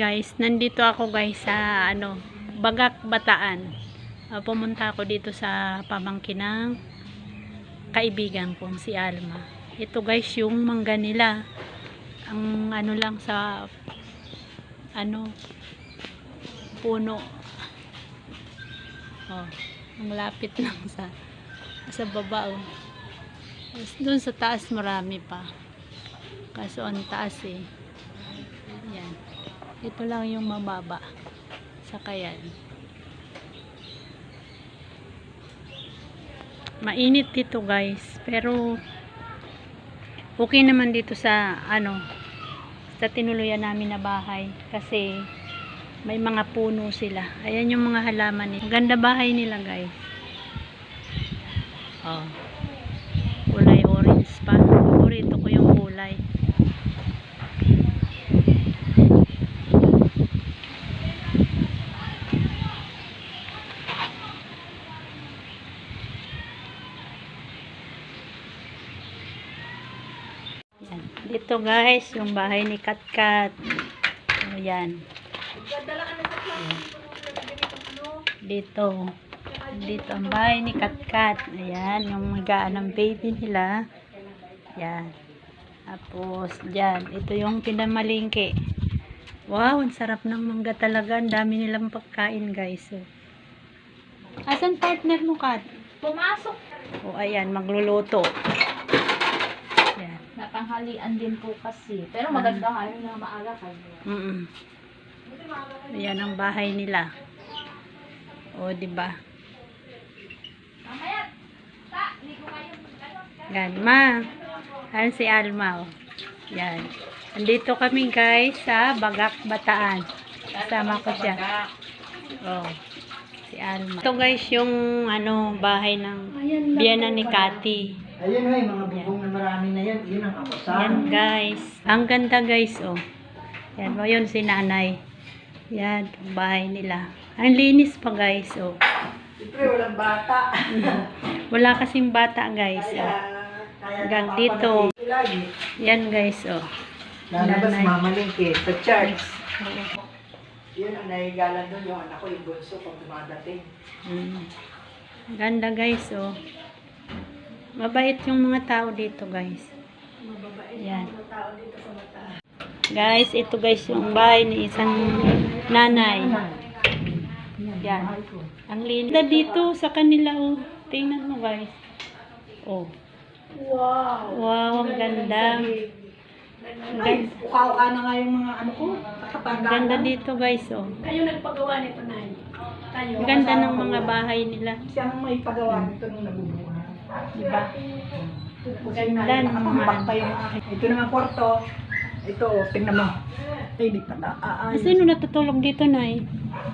guys, nandito ako guys sa Bagak, Bataan. Pumunta ako dito sa pamangkin ng kaibigan kong si Alma. Ito guys yung mangga nila. Ang lang sa puno. Oh, ang lapit lang sa baba oh. Doon sa taas marami pa. Kaso ang taas eh. Yan. Ito lang yung mababa. Saka yan. Mainit dito guys. Pero okay naman dito sa sa tinuluyan namin na bahay. Kasi may mga puno sila. Ayan yung mga halaman nila. Ganda bahay nila guys. Oh. Kulay orange pa. Paborito ko yung kulay. Yan. Dito guys, yung bahay ni Katkat. Ayan. Dito. Dito ang bahay ni Katkat. Ayan, yung magaan ng baby nila. Ayan. Tapos, dyan. Ito yung pinamalingki. Wow, ang sarap ng mangga talaga. Ang dami nilang pagkain, guys. So, asan partner mo, Kat? Pumasok. O, ayan, magluluto. Ayan. Natanghalian din po kasi. Pero maganda kayo na maaga kayo. Ayan ang bahay nila. O, diba? Mamaya, ligo kayo. Yan, ma. Ayan si Alma, oh. Yan. Andito kami, guys, sa Bagak, Bataan. Kasama ko siya. Oh, si Alma. Ito, guys, yung, bahay ng biyana ni Kati. Ayun ay mga bubong na marami na yan. Yun ang awasan. Yan, guys. Ang ganda, guys, oh. Yan, o, yun si nanay. Yan, bahay nila. Ang linis pa, guys, oh. Siyempre, walang bata. Wala kasing bata, guys. Hanggang dito. Yan, guys, oh. Lalabas Nanay. mamalingki sa church. Yun ang naigalan doon. Yung anak ko, yung bunso, pag dumadating. Ganda, guys, oh. Mabait yung mga tao dito, guys. Yan. Guys, ito guys yung bahay ni isang nanay. Yan. Ang linis dito sa kanila, oh. Tingnan mo, guys. Oh. Wow! Wow, ang ganda. Ay, ukaw-uka na nga yung mga ano ko. Ang ganda dito, guys, oh. Kayo nagpagawa nito, Nay. Kayo. Ang ganda ng mga bahay nila. Siya ang may pagawa nito nung nabubuhay. Diba? Ganda ng mga pa yung akin. Ito naman kwarto. Ito, tingnan mo. Ay, di pa na. Sino natutulog dito, Nay?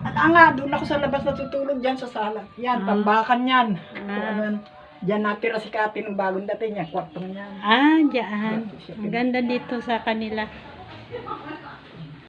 At nga, doon ako sa labas natutulog dyan sa sala. Yan, tambakan yan. Diyan natira si Kati nung bagong dating yan. Kwarto niyan. Diyan. Ang ganda dito sa kanila.